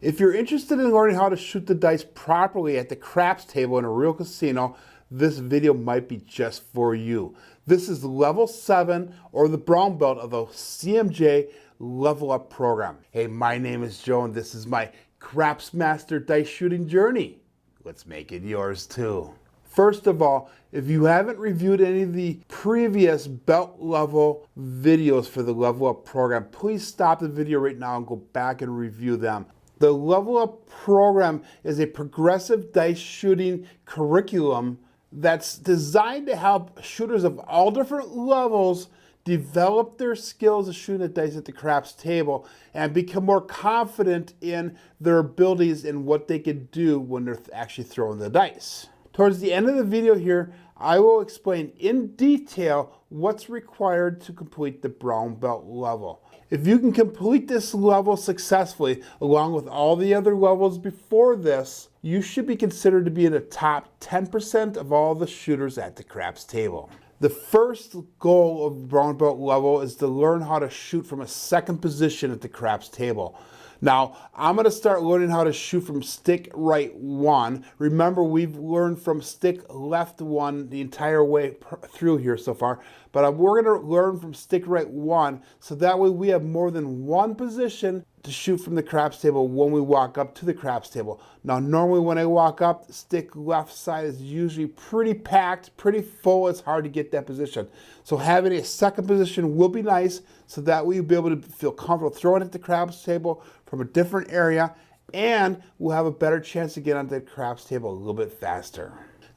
If you're interested in learning how to shoot the dice properly at the craps table in a real casino, this video might be just for you. This is level 7 or the brown belt of the CMJ Level Up program. Hey, my name is Joe and this is my Craps Master dice shooting journey. Let's make it yours too. First of all, if you haven't reviewed any of the previous belt level videos for the Level Up program, please stop the video right now and go back and review them. The Level Up program is a progressive dice shooting curriculum that's designed to help shooters of all different levels develop their skills of shooting the dice at the craps table and become more confident in their abilities and what they can do when they're actually throwing the dice. Towards the end of the video here, I will explain in detail what's required to complete the brown belt level. If you can complete this level successfully, along with all the other levels before this, you should be considered to be in the top 10% of all the shooters at the craps table. The first goal of brown belt level is to learn how to shoot from a second position at the craps table. Now, I'm going to start learning how to shoot from stick right 1. Remember, we've learned from stick left 1 the entire way through here so far, but we're going to learn from stick right 1, so that way we have more than one position to shoot from the craps table when we walk up to the craps table. Now, normally when I walk up, the stick left side is usually pretty packed, pretty full. It's hard to get that position. So having a second position will be nice, so that way you'll be able to feel comfortable throwing at the craps table from a different area, and we'll have a better chance to get onto the craps table a little bit faster.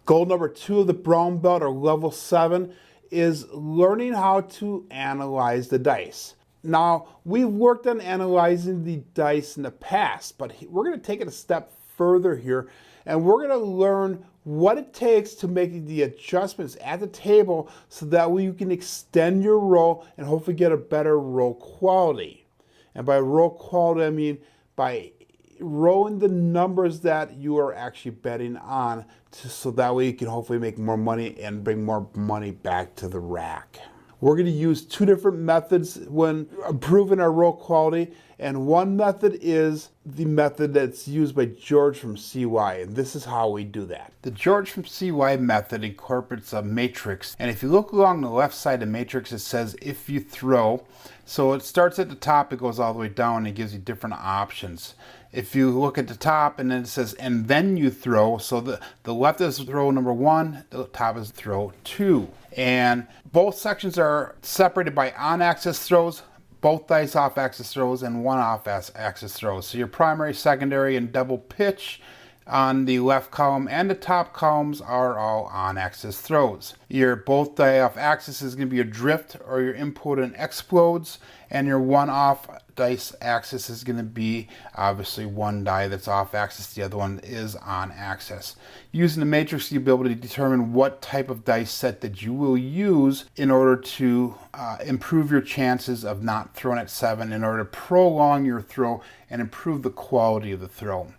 Goal number 2 of the brown belt, or level 7, is learning how to analyze the dice. Now, we've worked on analyzing the dice in the past, but we're going to take it a step further here, and we're going to learn what it takes to make the adjustments at the table so that way you can extend your roll and hopefully get a better roll quality. And by roll quality, I mean by rolling the numbers that you are actually betting on, so that way you can hopefully make more money and bring more money back to the rack. We're going to use 2 different methods when improving our roll quality, and one method is the method that's used by George from CY, and this is how we do that. The George from CY method incorporates a matrix, and if you look along the left side of the matrix, it says if you throw. So it starts at the top, it goes all the way down, and it gives you different options. If you look at the top, and then it says and then you throw, so the left is throw number 1, the top is throw 2. And both sections are separated by on-axis throws, both dice off-axis throws, and one off-axis throws. So your primary, secondary, and double pitch on the left column and the top columns are all on-axis throws. Your both die off-axis is going to be your drift or your input and explodes, and your one off dice axis is going to be obviously one die that's off axis, the other one is on axis. Using the matrix, you'll be able to determine what type of dice set that you will use in order to improve your chances of not throwing at 7, in order to prolong your throw and improve the quality of the throw.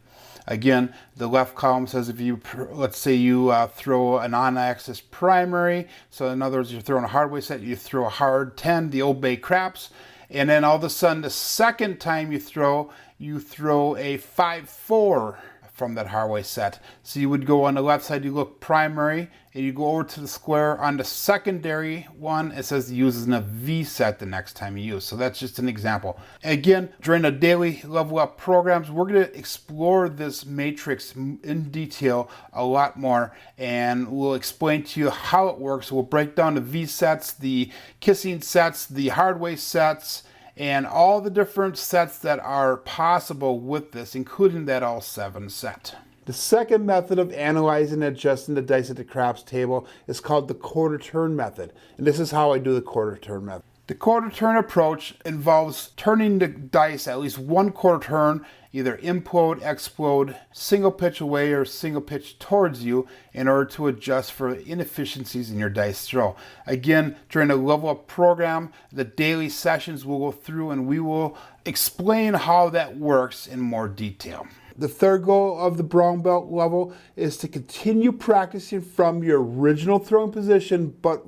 Again, the left column says if you, let's say you throw an on-axis primary, so in other words, you're throwing a hardway set, you throw a hard 10, the Old Bay craps, and then all of a sudden the second time you throw a 5-4 from that hardway set. So you would go on the left side, you look primary, and you go over to the square. On the secondary one, it says it uses a V set the next time you use. So that's just an example. Again, during the daily level up programs, we're going to explore this matrix in detail a lot more, and we'll explain to you how it works. We'll break down the V sets, the kissing sets, the hardway sets, and all the different sets that are possible with this, including that all 7 set. The second method of analyzing and adjusting the dice at the craps table is called the quarter turn method. And this is how I do the quarter turn method. The quarter turn approach involves turning the dice at least 1 quarter turn, either implode, explode, single pitch away, or single pitch towards you, in order to adjust for inefficiencies in your dice throw. Again, during the level up program, the daily sessions we'll go through and we will explain how that works in more detail. The third goal of the brown belt level is to continue practicing from your original throwing position, but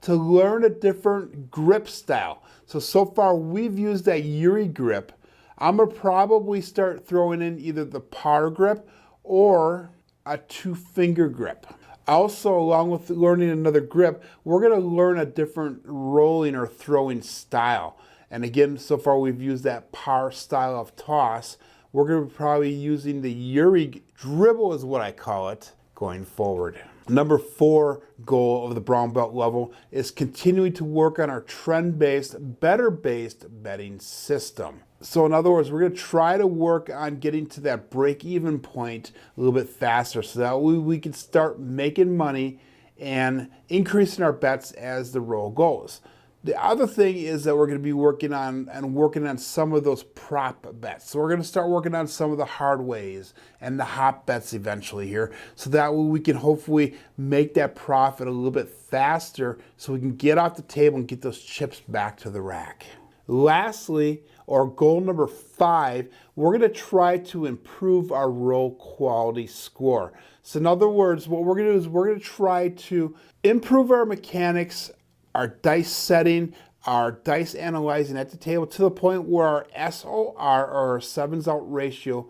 to learn a different grip style. So far we've used that Yuri grip I'm going to probably start throwing in either the power grip or a 2-finger grip. Also, along with learning another grip, we're going to learn a different rolling or throwing style. And again, so far we've used that power style of toss. We're going to be probably using the Yuri dribble is what I call it going forward. Number 4 goal of the brown belt level is continuing to work on our trend-based, better-based betting system. So in other words, we're going to try to work on getting to that break-even point a little bit faster so that we can start making money and increasing our bets as the roll goes. The other thing is that we're going to be working on some of those prop bets. So we're going to start working on some of the hard ways and the hot bets eventually here, so that way we can hopefully make that profit a little bit faster so we can get off the table and get those chips back to the rack. Lastly, or goal number 5, we're going to try to improve our roll quality score. So in other words, what we're going to do is we're going to try to improve our mechanics, our dice setting, our dice analyzing at the table to the point where our SOR, or our 7s out ratio,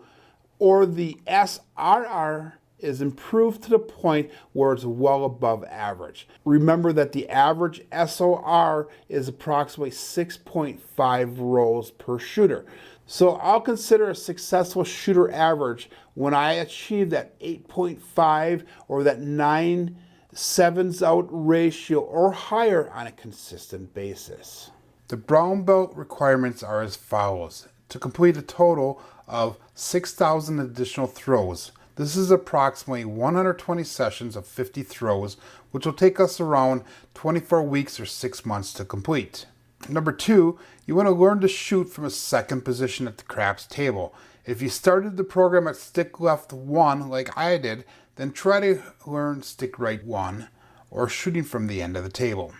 or the SRR is improved to the point where it's well above average. Remember that the average SOR is approximately 6.5 rolls per shooter. So I'll consider a successful shooter average when I achieve that 8.5 or that 9 7s out ratio or higher on a consistent basis. The brown belt requirements are as follows. To complete a total of 6,000 additional throws. This is approximately 120 sessions of 50 throws, which will take us around 24 weeks or 6 months to complete. Number 2, you want to learn to shoot from a second position at the craps table. If you started the program at stick left 1 like I did, then try to learn stick right 1 or shooting from the end of the table.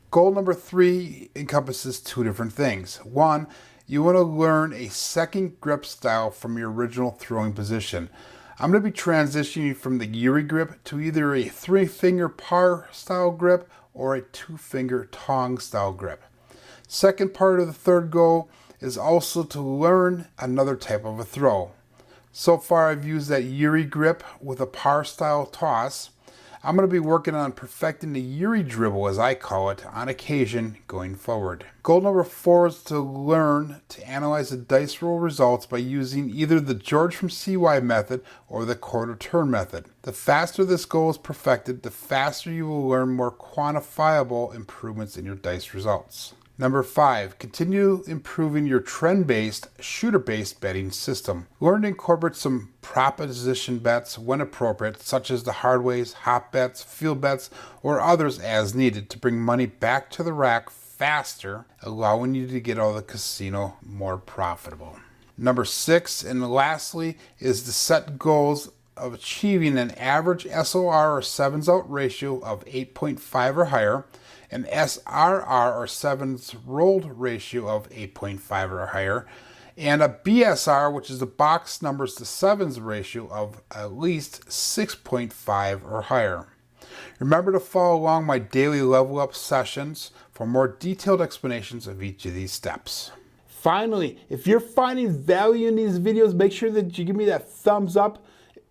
Goal number 3 encompasses 2 different things. 1, you want to learn a second grip style from your original throwing position. I'm going to be transitioning from the Yuri grip to either a 3-finger par style grip or a 2-finger tong style grip. Second part of the third goal is also to learn another type of a throw. So far I've used that Yuri grip with a par style toss. I'm going to be working on perfecting the Yuri dribble, as I call it, on occasion going forward. Goal number 4 is to learn to analyze the dice roll results by using either the George from CY method or the quarter turn method. The faster this goal is perfected, the faster you will learn more quantifiable improvements in your dice results. Number 5, continue improving your trend-based, shooter-based betting system. Learn to incorporate some proposition bets when appropriate, such as the hard ways, hot bets, field bets, or others as needed to bring money back to the rack faster, allowing you to get out of the casino more profitable. Number 6, and lastly, is to set goals of achieving an average SOR or 7s out ratio of 8.5 or higher, an SRR or 7s rolled ratio of 8.5 or higher, and a BSR, which is the box numbers to 7s ratio of at least 6.5 or higher. Remember to follow along my daily level up sessions for more detailed explanations of each of these steps. Finally, if you're finding value in these videos, make sure that you give me that thumbs up.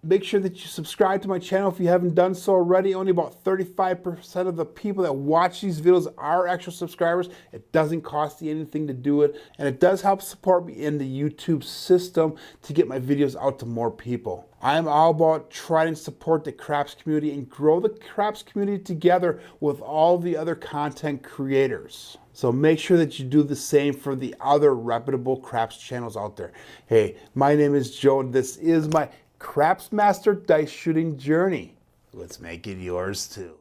Make sure that you subscribe to my channel if you haven't done so already. Only about 35% of the people that watch these videos are actual subscribers. It doesn't cost you anything to do it, and it does help support me in the YouTube system to get my videos out to more people. I'm all about trying to support the craps community and grow the craps community together with all the other content creators. So make sure that you do the same for the other reputable craps channels out there. Hey, my name is Joe, and this is my Craps Master Dice Shooting Journey. Let's make it yours too.